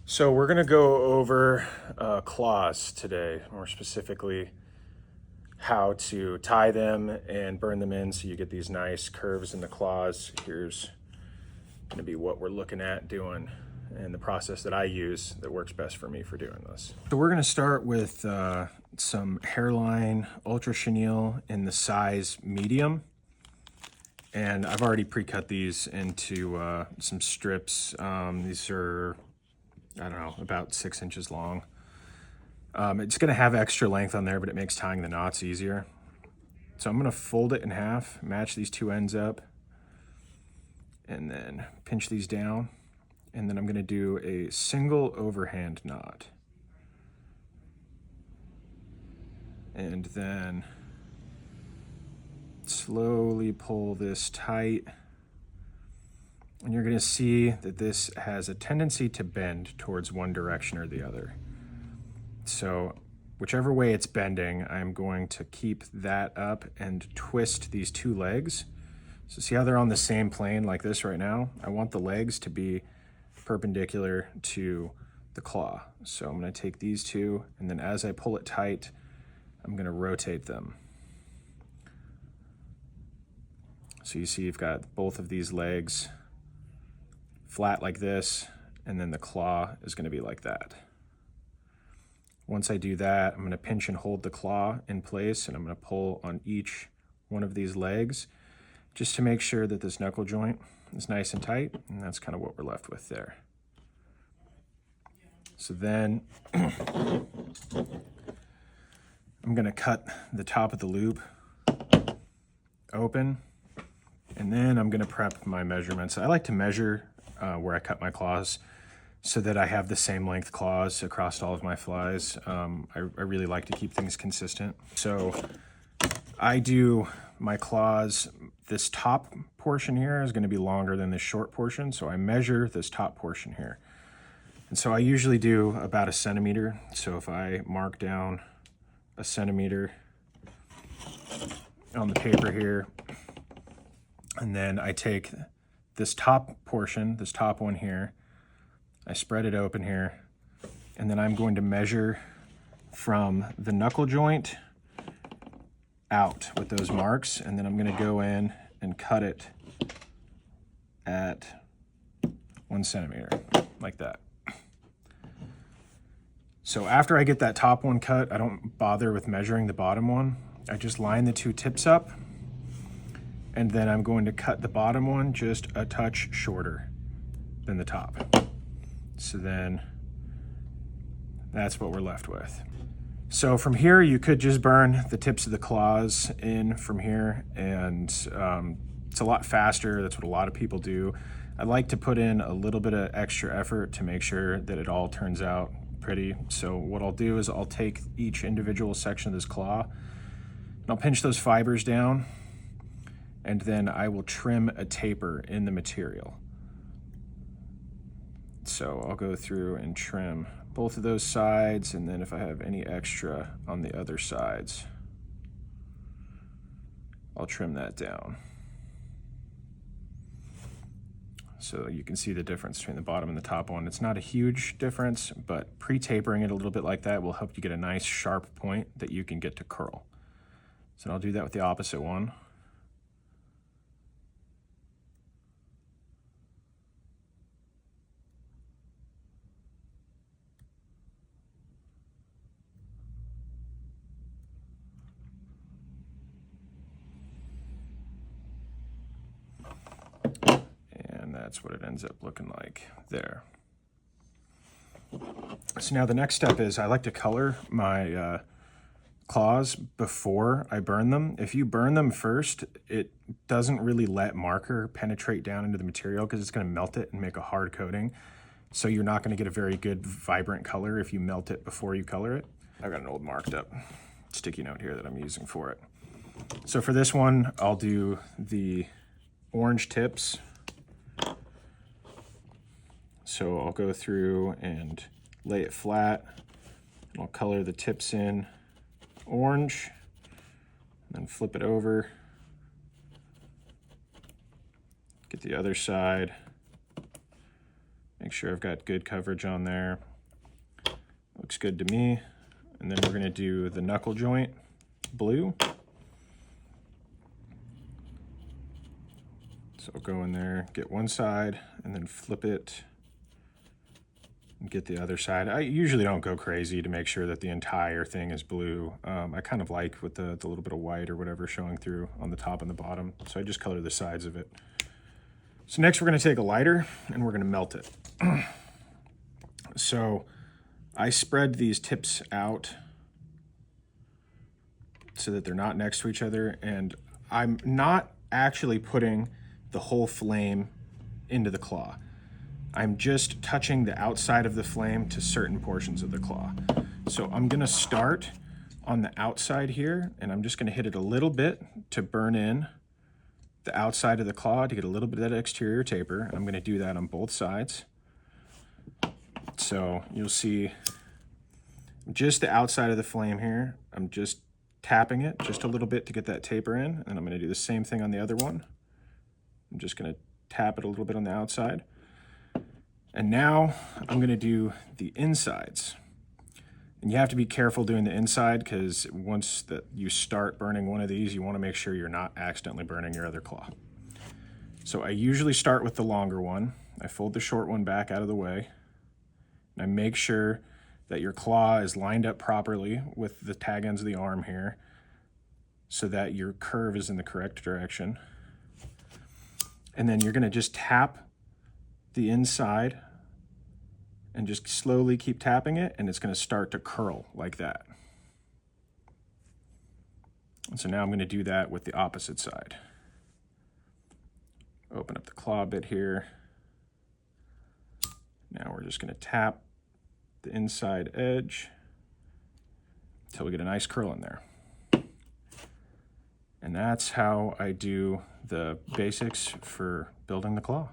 So we're gonna go over claws today, more specifically how to tie them and burn them in so you get these nice curves in the claws. Here's gonna be what we're looking at doing and the process that I use that works best for me for doing this. So we're gonna start with some hairline ultra chenille in the size medium. And I've already pre-cut these into some strips. These are, I don't know, about 6 inches long. It's gonna have extra length on there, but it makes tying the knots easier. So I'm gonna fold it in half, match these two ends up, and then pinch these down. And then I'm gonna do a single overhand knot. And then slowly pull this tight. And you're gonna see that this has a tendency to bend towards one direction or the other. So whichever way it's bending, I'm going to keep that up and twist these two legs. So see how they're on the same plane like this right now? I want the legs to be perpendicular to the claw. So I'm gonna take these two, and then as I pull it tight, I'm gonna rotate them. So you see you've got both of these legs flat like this, and then the claw is gonna be like that. Once I do that, I'm gonna pinch and hold the claw in place, and I'm gonna pull on each one of these legs just to make sure that this knuckle joint is nice and tight, and that's kind of what we're left with there. So then I'm gonna cut the top of the loop open, and then I'm gonna prep my measurements. I like to measure where I cut my claws so that I have the same length claws across all of my flies. I really like to keep things consistent. So I do my claws, this top portion here is gonna be longer than this short portion, so I measure this top portion here. And so I usually do about 1 centimeter. So if I mark down 1 centimeter on the paper here, and then I take this top portion, this top one here, I spread it open here, and then I'm going to measure from the knuckle joint out with those marks, and then I'm gonna go in and cut it at 1 centimeter, like that. So after I get that top one cut, I don't bother with measuring the bottom one. I just line the two tips up, and then I'm going to cut the bottom one just a touch shorter than the top. So then that's what we're left with. So from here, you could just burn the tips of the claws in from here, and it's a lot faster. That's what a lot of people do. I like to put in a little bit of extra effort to make sure that it all turns out pretty. So what I'll do is I'll take each individual section of this claw, and I'll pinch those fibers down, and then I will trim a taper in the material. So I'll go through and trim both of those sides, and then if I have any extra on the other sides, I'll trim that down. So you can see the difference between the bottom and the top one. It's not a huge difference, but pre-tapering it a little bit like that will help you get a nice sharp point that you can get to curl. So I'll do that with the opposite one. That's what it ends up looking like there. So now the next step is I like to color my claws before I burn them. If you burn them first, it doesn't really let marker penetrate down into the material because it's going to melt it and make a hard coating. So you're not going to get a very good vibrant color if you melt it before you color it. I've got an old marked up sticky note here that I'm using for it. So for this one, I'll do the orange tips. So I'll go through and lay it flat, and I'll color the tips in orange, and then flip it over, get the other side, Make sure I've got good coverage on there. Looks good to me. And then we're gonna do the knuckle joint blue. So I'll go in there, get one side, and then flip it and get the other side. I usually don't go crazy to make sure that the entire thing is blue. I kind of like with the little bit of white or whatever showing through on the top and the bottom. So I just color the sides of it. So next we're gonna take a lighter and we're gonna melt it. So I spread these tips out so that they're not next to each other, and I'm not actually putting the whole flame into the claw. I'm just touching the outside of the flame to certain portions of the claw. So I'm gonna start on the outside here, and I'm just gonna hit it a little bit to burn in the outside of the claw to get a little bit of that exterior taper. I'm gonna do that on both sides. So you'll see just the outside of the flame here. I'm just tapping it just a little bit to get that taper in, and I'm gonna do the same thing on the other one. I'm just gonna tap it a little bit on the outside. And now I'm gonna do the insides. And you have to be careful doing the inside, because once that you start burning one of these, you wanna make sure you're not accidentally burning your other claw. So I usually start with the longer one. I fold the short one back out of the way. And I make sure that your claw is lined up properly with the tag ends of the arm here so that your curve is in the correct direction. And then you're gonna just tap the inside and just slowly keep tapping it, and it's gonna start to curl like that. And so now I'm gonna do that with the opposite side. Open up the claw bit here. Now we're just gonna tap the inside edge until we get a nice curl in there. And that's how I do the basics for building the claw.